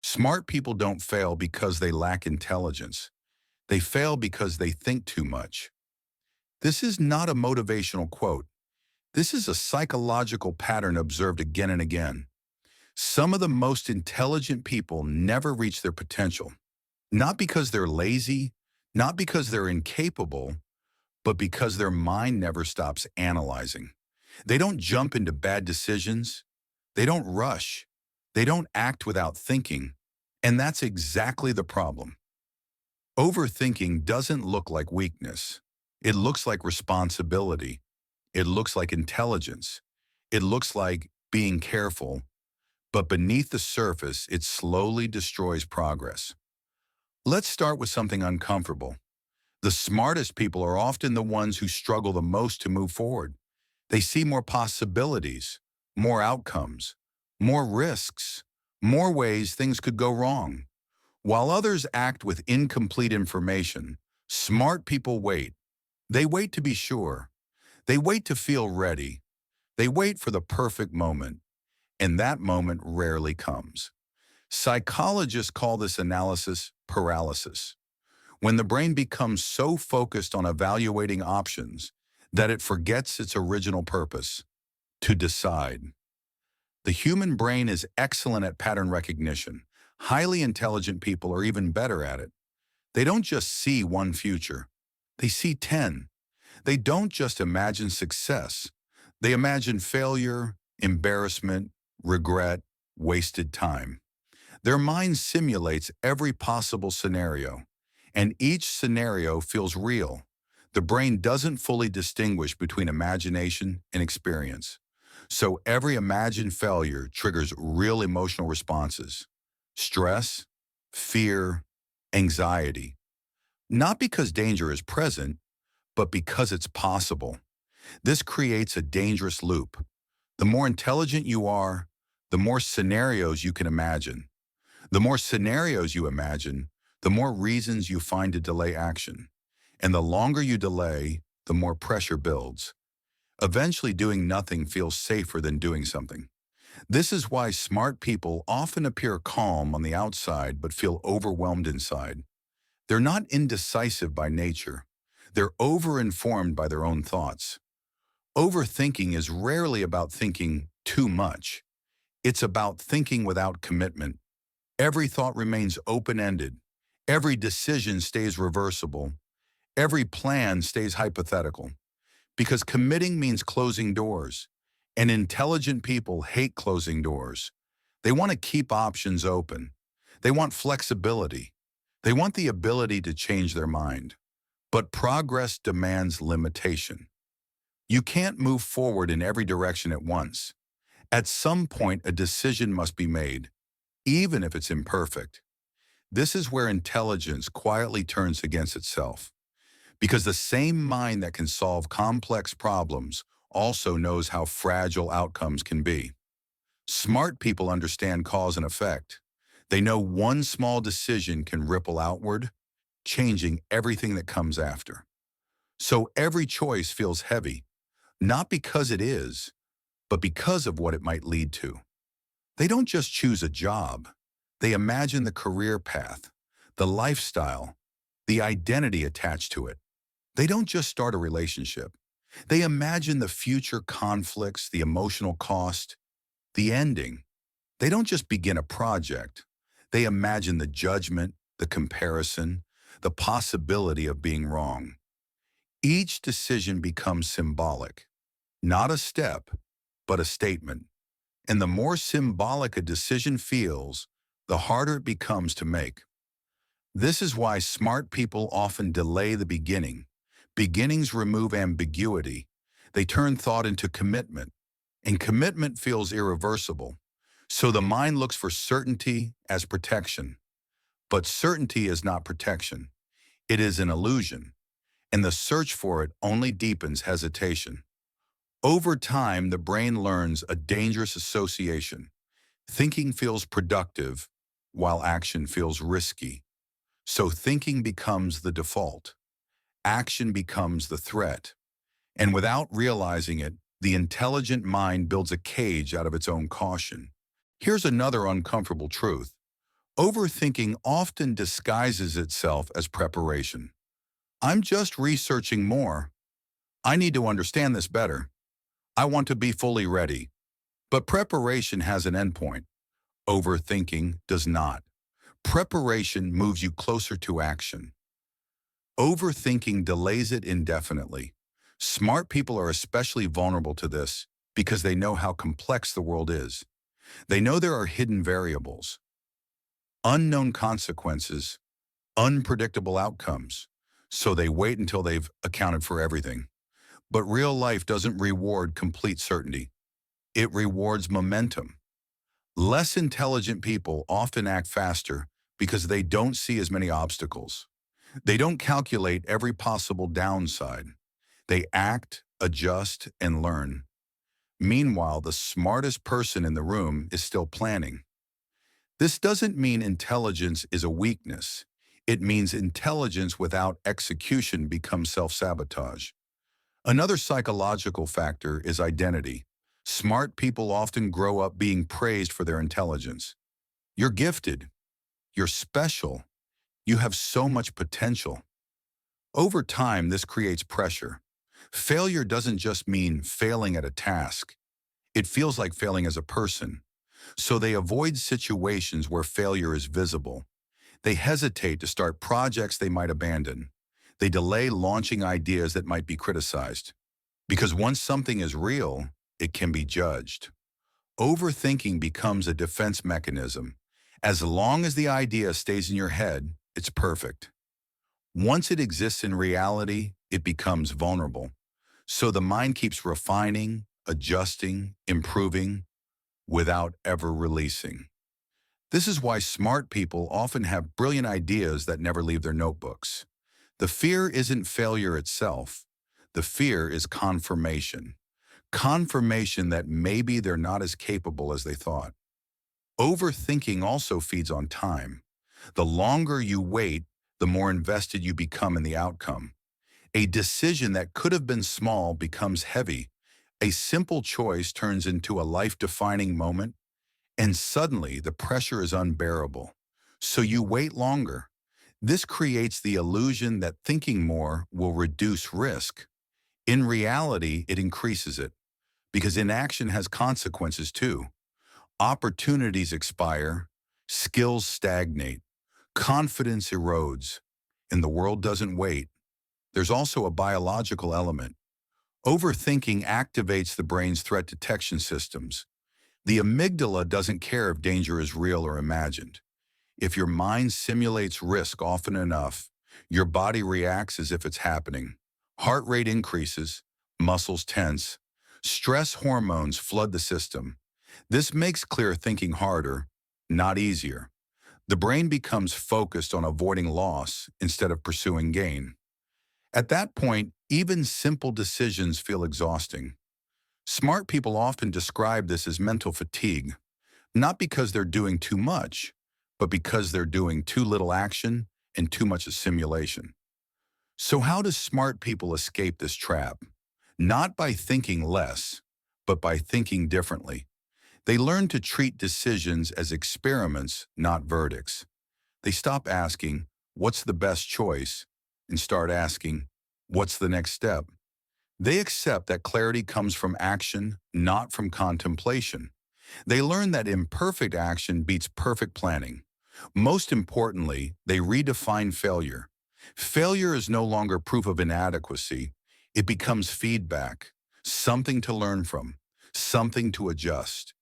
Smart people don't fail because they lack intelligence. They fail because they think too much. This is not a motivational quote. This is a psychological pattern observed again and again. Some of the most intelligent people never reach their potential, not because they're lazy, not because they're incapable, but because their mind never stops analyzing. They don't jump into bad decisions. They don't rush. They don't act without thinking. And that's exactly the problem. Overthinking doesn't look like weakness. It looks like responsibility. It looks like intelligence. It looks like being careful. But beneath the surface, it slowly destroys progress. Let's start with something uncomfortable. The smartest people are often the ones who struggle the most to move forward. They see more possibilities, more outcomes, more risks, more ways things could go wrong. While others act with incomplete information, smart people wait. They wait to be sure. They wait to feel ready. They wait for the perfect moment, and that moment rarely comes. Psychologists call this analysis paralysis, when the brain becomes so focused on evaluating options that it forgets its original purpose, to decide. The human brain is excellent at pattern recognition. Highly intelligent people are even better at it. They don't just see one future. They see 10. They don't just imagine success. They imagine failure, embarrassment, regret, wasted time. Their mind simulates every possible scenario, and each scenario feels real. The brain doesn't fully distinguish between imagination and experience. So every imagined failure triggers real emotional responses: stress, fear, anxiety. Not because danger is present, but because it's possible. This creates a dangerous loop. The more intelligent you are, the more scenarios you can imagine. The more scenarios you imagine, the more reasons you find to delay action. And the longer you delay, the more pressure builds. Eventually, doing nothing feels safer than doing something. This is why smart people often appear calm on the outside but feel overwhelmed inside. They're not indecisive by nature. They're over-informed by their own thoughts. Overthinking is rarely about thinking too much. It's about thinking without commitment. Every thought remains open-ended. Every decision stays reversible. Every plan stays hypothetical. Because committing means closing doors. And intelligent people hate closing doors. They want to keep options open. They want flexibility. They want the ability to change their mind. But progress demands limitation. You can't move forward in every direction at once. At some point, a decision must be made, even if it's imperfect. This is where intelligence quietly turns against itself. Because the same mind that can solve complex problems also knows how fragile outcomes can be. Smart people understand cause and effect. They know one small decision can ripple outward, changing everything that comes after. So every choice feels heavy, not because it is, but because of what it might lead to. They don't just choose a job. They imagine the career path, the lifestyle, the identity attached to it. They don't just start a relationship. They imagine the future conflicts, the emotional cost, the ending. They don't just begin a project. They imagine the judgment, the comparison, the possibility of being wrong. Each decision becomes symbolic, not a step, but a statement. And the more symbolic a decision feels, the harder it becomes to make. This is why smart people often delay the beginning. Beginnings remove ambiguity. They turn thought into commitment, and commitment feels irreversible. So the mind looks for certainty as protection. But certainty is not protection. It is an illusion, and the search for it only deepens hesitation. Over time, the brain learns a dangerous association. Thinking feels productive, while action feels risky. So thinking becomes the default. Action becomes the threat. And without realizing it, the intelligent mind builds a cage out of its own caution. Here's another uncomfortable truth. Overthinking often disguises itself as preparation. I'm just researching more. I need to understand this better. I want to be fully ready. But preparation has an endpoint. Overthinking does not. Preparation moves you closer to action. Overthinking delays it indefinitely. Smart people are especially vulnerable to this because they know how complex the world is. They know there are hidden variables, unknown consequences, unpredictable outcomes. So they wait until they've accounted for everything. But real life doesn't reward complete certainty. It rewards momentum. Less intelligent people often act faster because they don't see as many obstacles. They don't calculate every possible downside. They act, adjust, and learn. Meanwhile, the smartest person in the room is still planning. This doesn't mean intelligence is a weakness. It means intelligence without execution becomes self-sabotage. Another psychological factor is identity. Smart people often grow up being praised for their intelligence. You're gifted. You're special. You have so much potential. Over time, this creates pressure. Failure doesn't just mean failing at a task. It feels like failing as a person. So they avoid situations where failure is visible. They hesitate to start projects they might abandon. They delay launching ideas that might be criticized. Because once something is real, it can be judged. Overthinking becomes a defense mechanism. As long as the idea stays in your head, it's perfect. Once it exists in reality, it becomes vulnerable. So the mind keeps refining, adjusting, improving, without ever releasing. This is why smart people often have brilliant ideas that never leave their notebooks. The fear isn't failure itself. The fear is confirmation. Confirmation that maybe they're not as capable as they thought. Overthinking also feeds on time. The longer you wait, the more invested you become in the outcome. A decision that could have been small becomes heavy. A simple choice turns into a life-defining moment, and suddenly the pressure is unbearable. So you wait longer. This creates the illusion that thinking more will reduce risk. In reality, it increases it, because inaction has consequences too. Opportunities expire, skills stagnate, confidence erodes, and the world doesn't wait. There's also a biological element. Overthinking activates the brain's threat detection systems. The amygdala doesn't care if danger is real or imagined. If your mind simulates risk often enough, your body reacts as if it's happening. Heart rate increases, muscles tense, stress hormones flood the system. This makes clear thinking harder, not easier. The brain becomes focused on avoiding loss instead of pursuing gain. At that point, even simple decisions feel exhausting. Smart people often describe this as mental fatigue, not because they're doing too much, but because they're doing too little action and too much simulation. So how do smart people escape this trap? Not by thinking less, but by thinking differently. They learn to treat decisions as experiments, not verdicts. They stop asking, "What's the best choice?" and start asking, "What's the next step?" They accept that clarity comes from action, not from contemplation. They learn that imperfect action beats perfect planning. Most importantly, they redefine failure. Failure is no longer proof of inadequacy. It becomes feedback, something to learn from, something to adjust.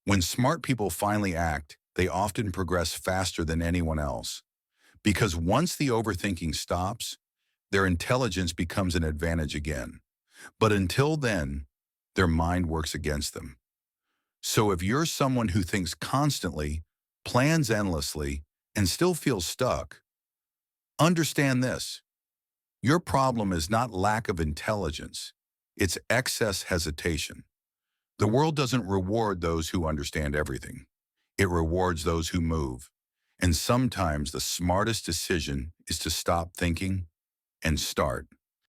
When smart people finally act, they often progress faster than anyone else. Because once the overthinking stops, their intelligence becomes an advantage again. But until then, their mind works against them. So if you're someone who thinks constantly, plans endlessly, and still feels stuck, understand this. Your problem is not lack of intelligence. It's excess hesitation. The world doesn't reward those who understand everything. It rewards those who move. And sometimes the smartest decision is to stop thinking and start.